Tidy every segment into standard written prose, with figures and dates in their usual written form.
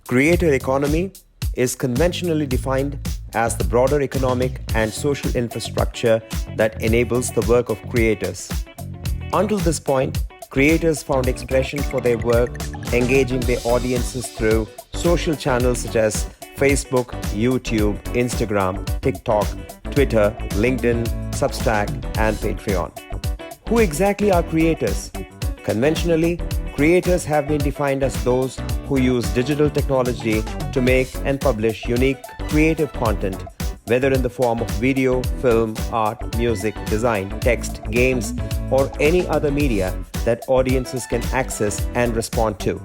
Creator economy is conventionally defined as the broader economic and social infrastructure that enables the work of creators. Until this point, creators found expression for their work engaging their audiences through social channels such as Facebook, YouTube, Instagram, TikTok, Twitter, LinkedIn, Substack, and Patreon. Who exactly are creators? Conventionally, creators have been defined as those who use digital technology to make and publish unique creative content, whether in the form of video, film, art, music, design, text, games, or any other media that audiences can access and respond to.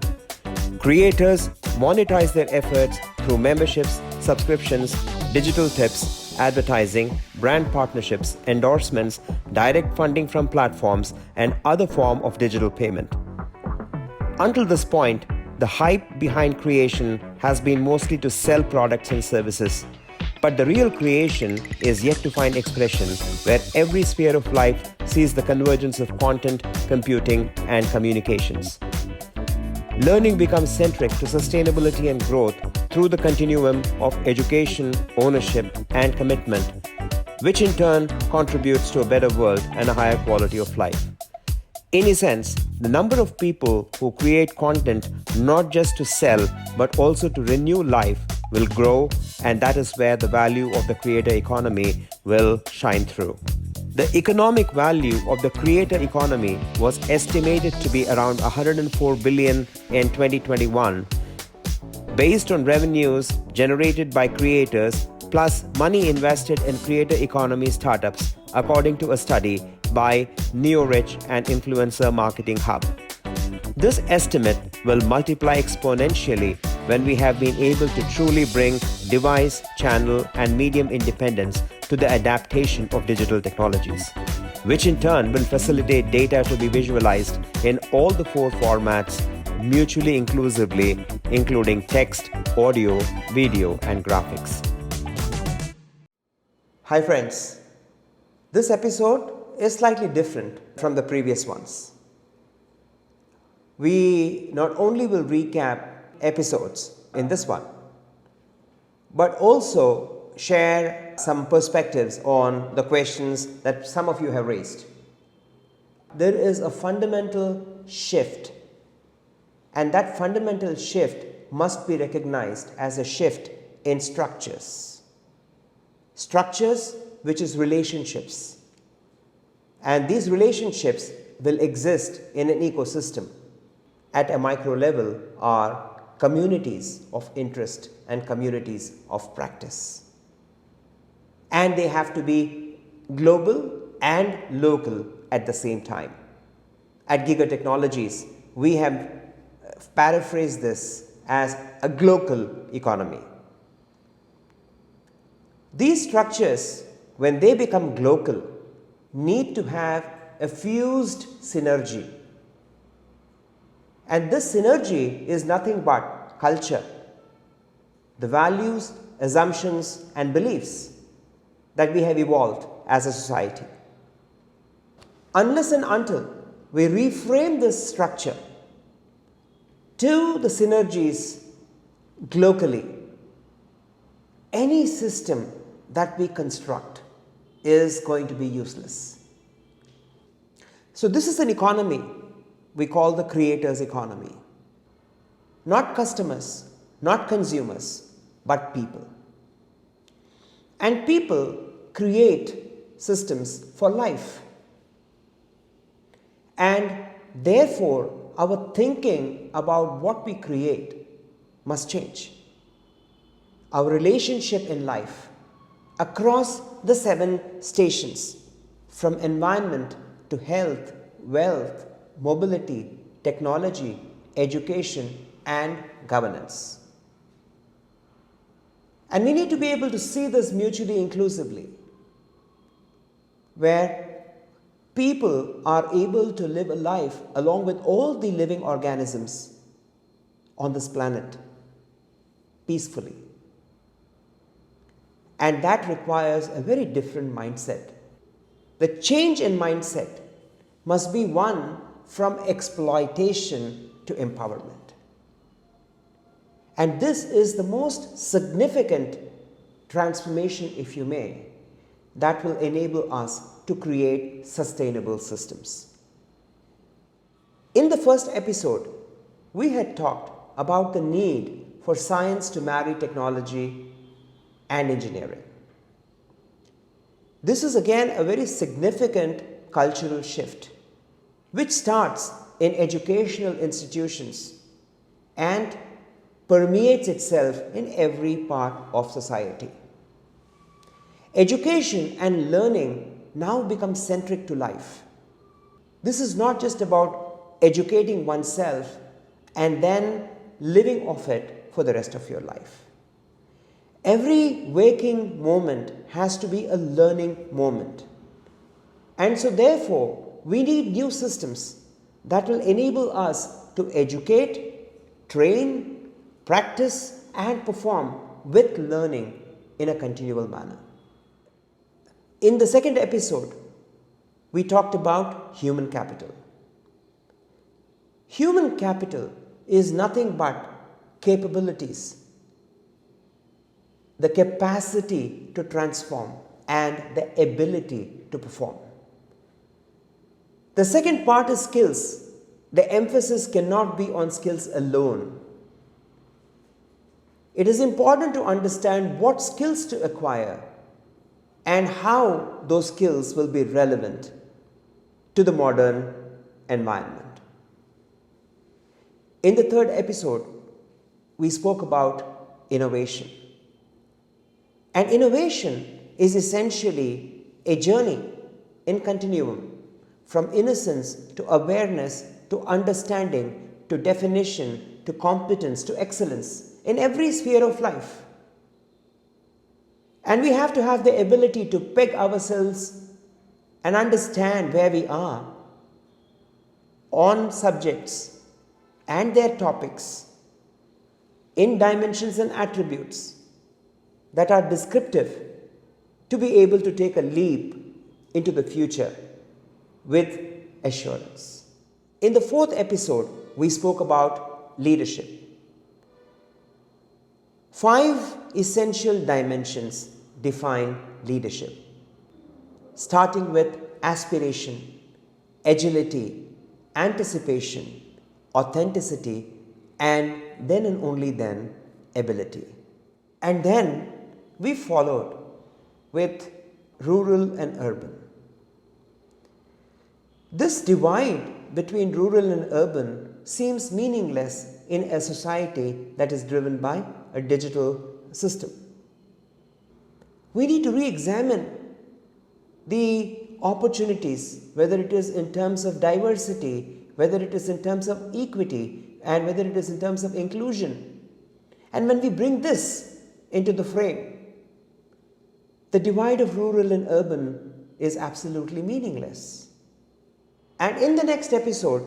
Creators monetize their efforts through memberships, subscriptions, digital tips, advertising, brand partnerships, endorsements, direct funding from platforms, and other form of digital payment. Until this point, the hype behind creation has been mostly to sell products and services. But the real creation is yet to find expression, where every sphere of life sees the convergence of content, computing, and communications. Learning becomes centric to sustainability and growth through the continuum of education, ownership, and commitment, which in turn contributes to a better world and a higher quality of life. In a sense, the number of people who create content not just to sell but also to renew life will grow, and that is where the value of the creator economy will shine through. The economic value of the creator economy was estimated to be around $104 billion in 2021, based on revenues generated by creators plus money invested in creator economy startups, according to a study by NeoRich and Influencer Marketing Hub. This estimate will multiply exponentially when we have been able to truly bring device, channel, and medium independence to the adaptation of digital technologies, which in turn will facilitate data to be visualized in all the four formats mutually inclusively, including text, audio, video, and graphics. Hi friends, this episode is slightly different from the previous ones. We not only will recap episodes in this one, but also share some perspectives on the questions that some of you have raised. There is a fundamental shift, and that fundamental shift must be recognized as a shift in structures. Structures, which is relationships. And these relationships will exist in an ecosystem. At a micro level are communities of interest and communities of practice. And they have to be global and local at the same time. At Giga Technologies, we have paraphrased this as a global economy. These structures, when they become global, need to have a fused synergy. And this synergy is nothing but culture, the values, assumptions, and beliefs that we have evolved as a society. Unless and until we reframe this structure to the synergies globally, any system that we construct is going to be useless. So this is an economy we call the creators economy. Not customers, not consumers, but people. And people create systems for life. And therefore, our thinking about what we create must change. Our relationship in life across the 7 stations, from environment to health, wealth, mobility, technology, education, and governance. And we need to be able to see this mutually inclusively, where people are able to live a life along with all the living organisms on this planet peacefully. And that requires a very different mindset. The change in mindset must be one from exploitation to empowerment. And this is the most significant transformation, if you may, that will enable us to create sustainable systems. In the first episode, we had talked about the need for science to marry technology and engineering. This is again a very significant cultural shift, which starts in educational institutions and permeates itself in every part of society. Education and learning now become centric to life. This is not just about educating oneself and then living off it for the rest of your life. Every waking moment has to be a learning moment. And so therefore, we need new systems that will enable us to educate, train, practice and perform with learning in a continual manner. In the second episode, we talked about human capital. Human capital is nothing but capabilities, the capacity to transform and the ability to perform. The second part is skills. The emphasis cannot be on skills alone. It is important to understand what skills to acquire and how those skills will be relevant to the modern environment. In the third episode, we spoke about innovation. And innovation is essentially a journey in continuum from innocence to awareness to understanding to definition to competence to excellence in every sphere of life. And we have to have the ability to peg ourselves and understand where we are on subjects and their topics in dimensions and attributes that are descriptive to be able to take a leap into the future with assurance. In the fourth episode, we spoke about leadership. 5 essential dimensions define leadership, starting with aspiration, agility, anticipation, authenticity, and then and only then ability. And then we followed with rural and urban. This divide between rural and urban seems meaningless in a society that is driven by a digital system. We need to re-examine the opportunities, whether it is in terms of diversity, whether it is in terms of equity, and whether it is in terms of inclusion. And when we bring this into the frame, the divide of rural and urban is absolutely meaningless. And in the next episode,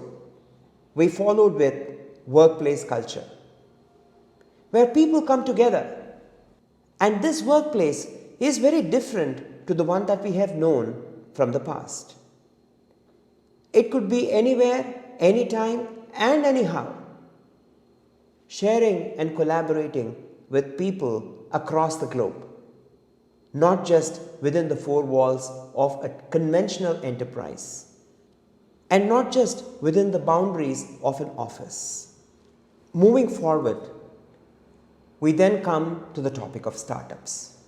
we followed with workplace culture, where people come together. And this workplace is very different to the one that we have known from the past. It could be anywhere, anytime, and anyhow, sharing and collaborating with people across the globe, not just within the 4 walls of a conventional enterprise, and not just within the boundaries of an office. Moving forward, we then come to the topic of startups.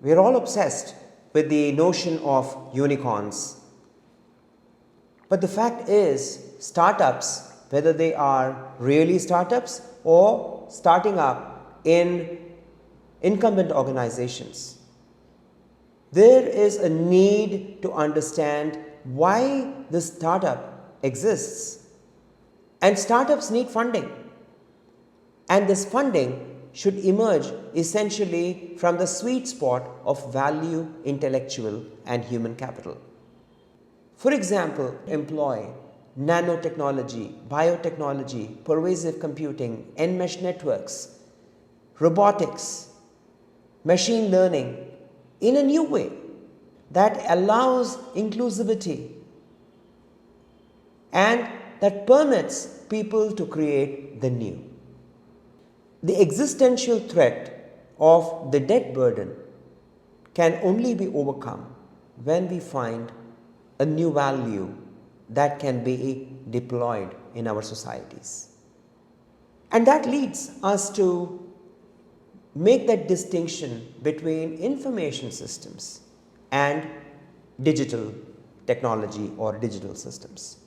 We are all obsessed with the notion of unicorns. But the fact is, startups, whether they are really startups or starting up in incumbent organizations, there is a need to understand why this startup exists. And startups need funding. And this funding should emerge essentially from the sweet spot of value, intellectual, and human capital. For example, employ nanotechnology, biotechnology, pervasive computing, enmesh networks, robotics, machine learning in a new way that allows inclusivity and that permits people to create the new. The existential threat of the debt burden can only be overcome when we find a new value that can be deployed in our societies. And that leads us to make that distinction between information systems and digital technology or digital systems.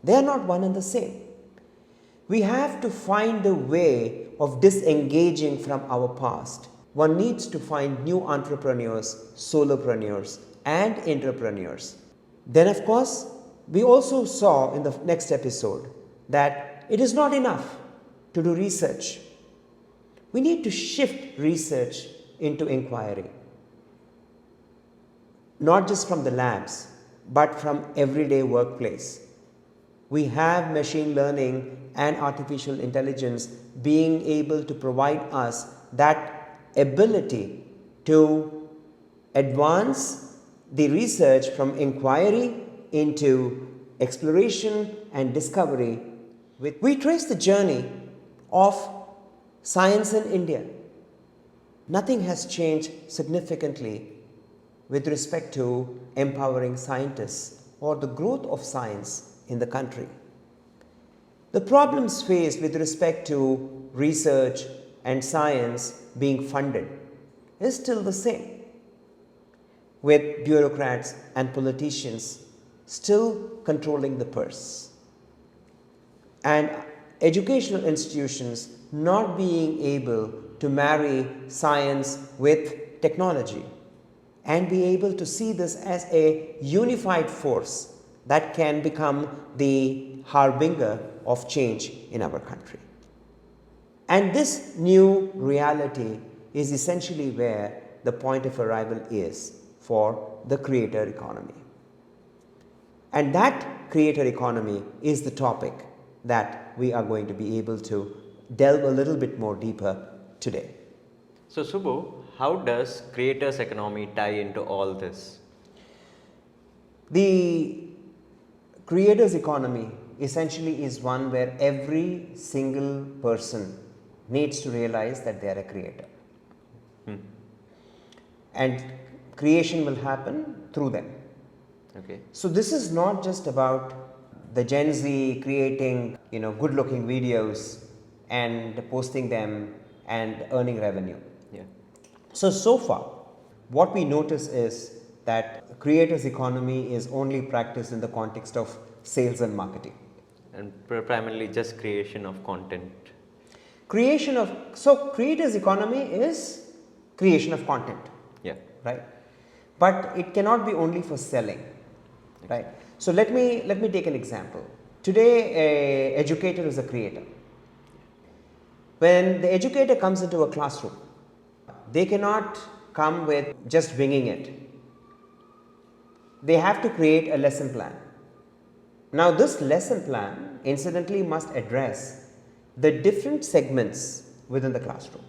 They are not one and the same. We have to find a way of disengaging from our past. One needs to find new entrepreneurs, solopreneurs, and entrepreneurs. Then, of course, we also saw in the next episode that it is not enough to do research. We need to shift research into inquiry, not just from the labs, but from everyday workplace. We have machine learning and artificial intelligence being able to provide us that ability to advance the research from inquiry into exploration and discovery. We trace the journey of science in India. Nothing has changed significantly with respect to empowering scientists or the growth of science in the country. The problems faced with respect to research and science being funded is still the same, with bureaucrats and politicians still controlling the purse, and educational institutions not being able to marry science with technology and be able to see this as a unified force that can become the harbinger of change in our country. And this new reality is essentially where the point of arrival is for the creator economy. And that creator economy is the topic that we are going to be able to delve a little bit more deeper today. So Subbu, how does creators economy tie into all this? The creators economy essentially is one where every single person needs to realize that they are a creator. And creation will happen through them. Okay. So this is not just about the Gen Z creating, good looking videos and posting them and earning revenue. Yeah. So far, what we notice is that creators economy is only practiced in the context of sales and marketing. And primarily just creation of content. So creators economy is creation of content. Yeah. Right? But it cannot be only for selling. Right? So let me take an example. Today, an educator is a creator. When the educator comes into a classroom, they cannot come with just winging it. They have to create a lesson plan. Now, this lesson plan incidentally must address the different segments within the classroom.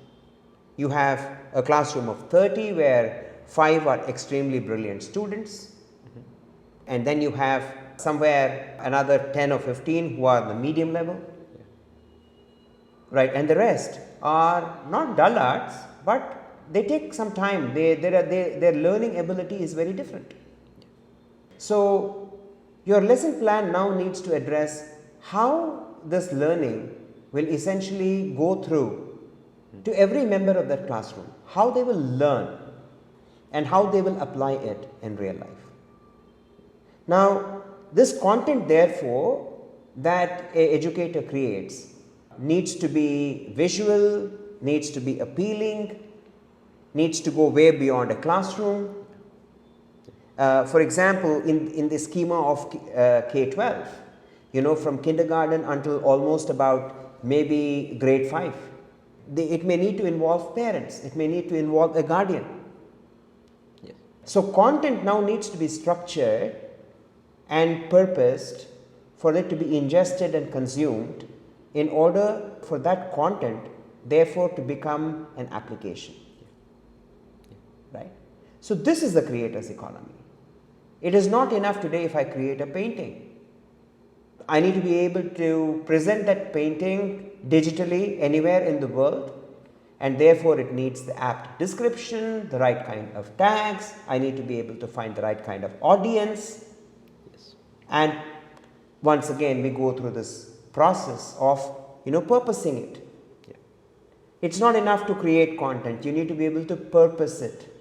You have a classroom of 30 where 5 are extremely brilliant students, and then you have somewhere another 10 or 15 who are the medium level, right? And the rest are not dullards, but they take some time. Their learning ability is very different. So your lesson plan now needs to address how this learning will essentially go through to every member of that classroom, how they will learn and how they will apply it in real life. Now, this content therefore that an educator creates needs to be visual, needs to be appealing, needs to go way beyond a classroom. For example, in the schema of K-12, from kindergarten until almost about maybe grade 5, it may need to involve parents, it may need to involve a guardian. Yes. So content now needs to be structured and purposed for it to be ingested and consumed in order for that content therefore to become an application. Right? So this is the creator's economy. It is not enough today if I create a painting. I need to be able to present that painting digitally anywhere in the world and therefore it needs the apt description, the right kind of tags. I need to be able to find the right kind of audience. Yes. And once again, we go through this process of purposing it. Yeah. It's not enough to create content. You need to be able to purpose it,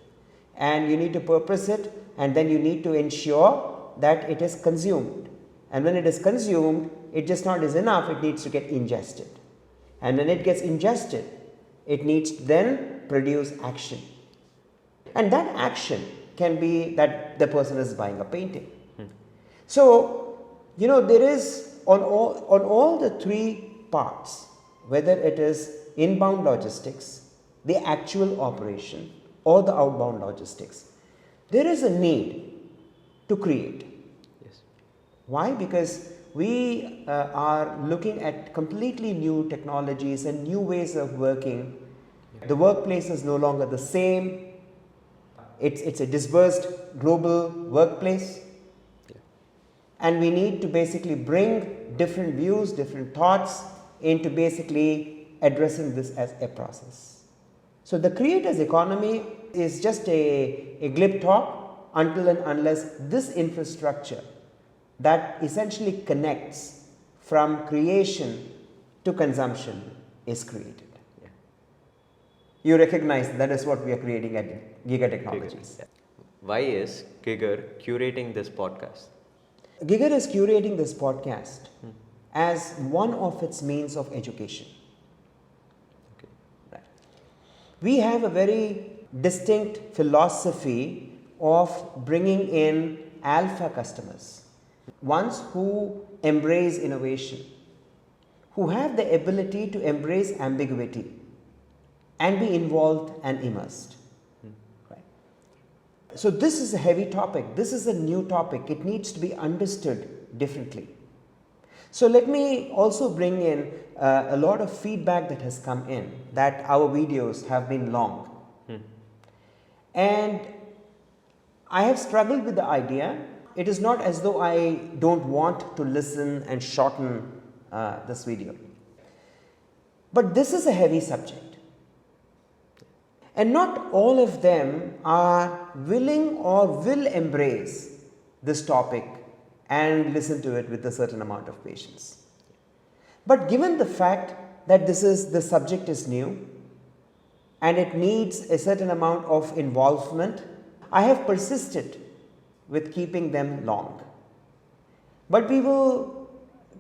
and you need to purpose it, and then you need to ensure that it is consumed. And when it is consumed, it just not is enough. It needs to get ingested, and when it gets ingested, it needs to then produce action. And that action can be that the person is buying a painting. So, there is on all the three parts, whether it is inbound logistics, the actual operation, or the outbound logistics, there is a need to create. Yes. Why? Because we are looking at completely new technologies and new ways of working. The workplace is no longer the same. It's a dispersed global workplace. And we need to basically bring different views, different thoughts into basically addressing this as a process. So the creators economy is just a glib talk until and unless this infrastructure that essentially connects from creation to consumption is created. Yeah. You recognize that is what we are creating at Giga Technologies. Yeah. Why is Giger curating this podcast? Giger is curating this podcast as one of its means of education. Okay. Right. We have a very distinct philosophy of bringing in alpha customers, ones who embrace innovation, who have the ability to embrace ambiguity and be involved and immersed. Right. So this is a heavy topic. This is a new topic. It needs to be understood differently. So let me also bring in a lot of feedback that has come in that our videos have been long. And I have struggled with the idea. It is not as though I don't want to listen and shorten this video. But this is a heavy subject. And not all of them are willing or will embrace this topic and listen to it with a certain amount of patience. But given the fact that the subject is new and it needs a certain amount of involvement, I have persisted with keeping them long. But we will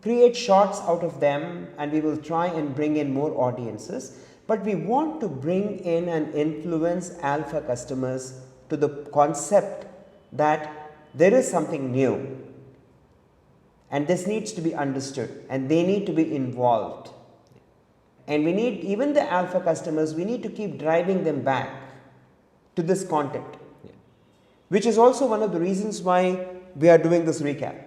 create shorts out of them and we will try and bring in more audiences. But we want to bring in and influence alpha customers to the concept that there is something new and this needs to be understood and they need to be involved. And we need, even the alpha customers, we need to keep driving them back to this content, which is also one of the reasons why we are doing this recap.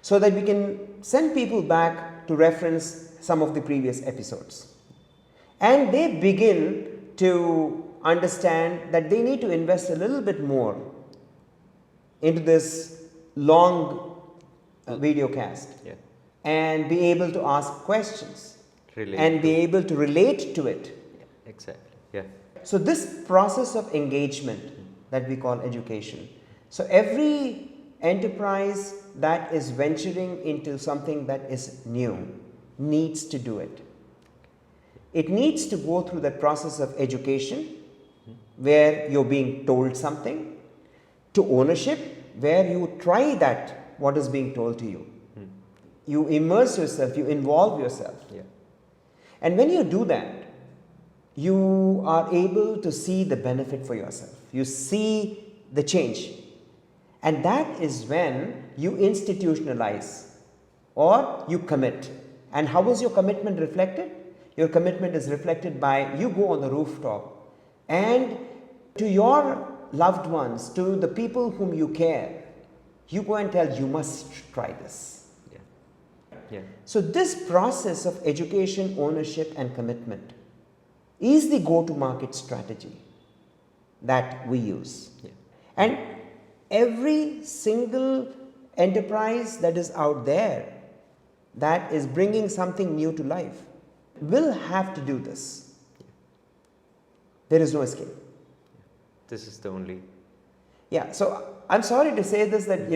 So that we can send people back to reference some of the previous episodes. And they begin to understand that they need to invest a little bit more into this long video cast and be able to ask questions and be able to relate to it. Yeah, exactly. Yeah. So this process of engagement that we call education. So every enterprise that is venturing into something that is new needs to do it. It needs to go through that process of education where you're being told something, to ownership where you try that what is being told to you. You immerse yourself, you involve yourself. Yeah. And when you do that, you are able to see the benefit for yourself. You see the change. And that is when you institutionalize or you commit. And how is your commitment reflected? Your commitment is reflected by you go on the rooftop and to your loved ones, to the people whom you care, you go and tell you must try this. Yeah. Yeah. So this process of education, ownership and commitment is the go-to-market strategy that we use. Yeah. And every single enterprise that is out there that is bringing something new to life will have to do this. There is no escape. This is the only. Yeah, so I'm sorry to say this that,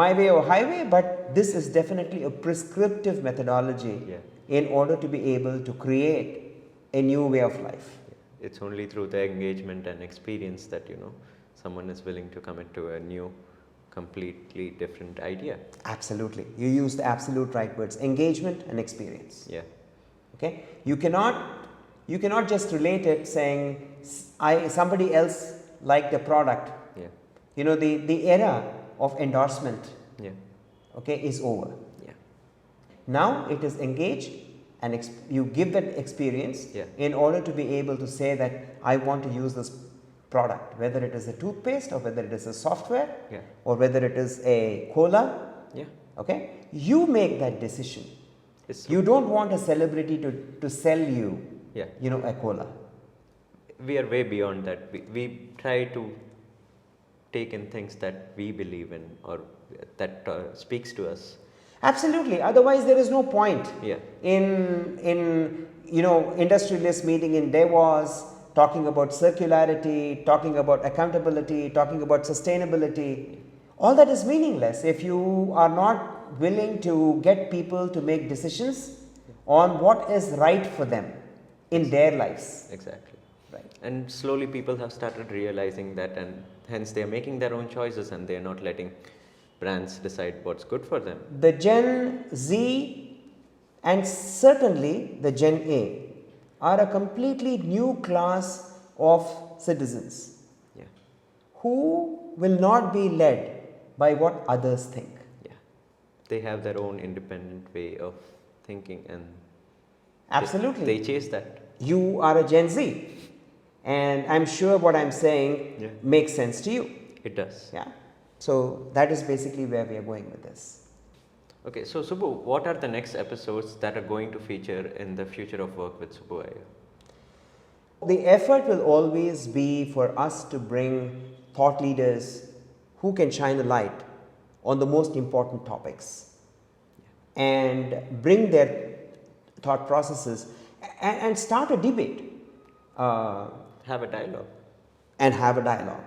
my way or highway, but this is definitely a prescriptive methodology Yeah. in order to be able to create a new way of life. It's only through the engagement and experience that someone is willing to commit to a new, completely different idea. Absolutely. You use the absolute right words, engagement and experience. Yeah. Okay? You cannot just relate it saying somebody else liked a product. Yeah. The era of endorsement, Yeah. okay, is over. Yeah. Now it is engage and you give that experience Yeah. in order to be able to say that I want to use this product, whether it is a toothpaste or whether it is a software, Yeah. or whether it is a cola. Yeah. Okay, you make that decision. It's You don't want a celebrity to sell you, Yeah. a cola. We are way beyond that. We try to take in things that we believe in or that speaks to us. Absolutely. Otherwise, there is no point Yeah. in industrialist meeting in Davos, talking about circularity, talking about accountability, talking about sustainability. All that is meaningless if you are not willing to get people to make decisions on what is right for them in their lives. Exactly. Right. And slowly people have started realizing that, and hence they are making their own choices and they are not letting brands decide what's good for them. The Gen Z and certainly the Gen A are a completely new class of citizens Yeah. who will not be led by what others think. Yeah. They have their own independent way of thinking and Absolutely. they chase that. You are a Gen Z, and I'm sure what I'm saying Yeah. makes sense to you. It does. Yeah. So that is basically where we are going with this. Okay, so Subbu, what are the next episodes that are going to feature in the future of work with Subbu Iyer? The effort will always be for us to bring thought leaders who can shine a light on the most important topics and bring their thought processes and start a debate Have a dialogue. and have a dialogue.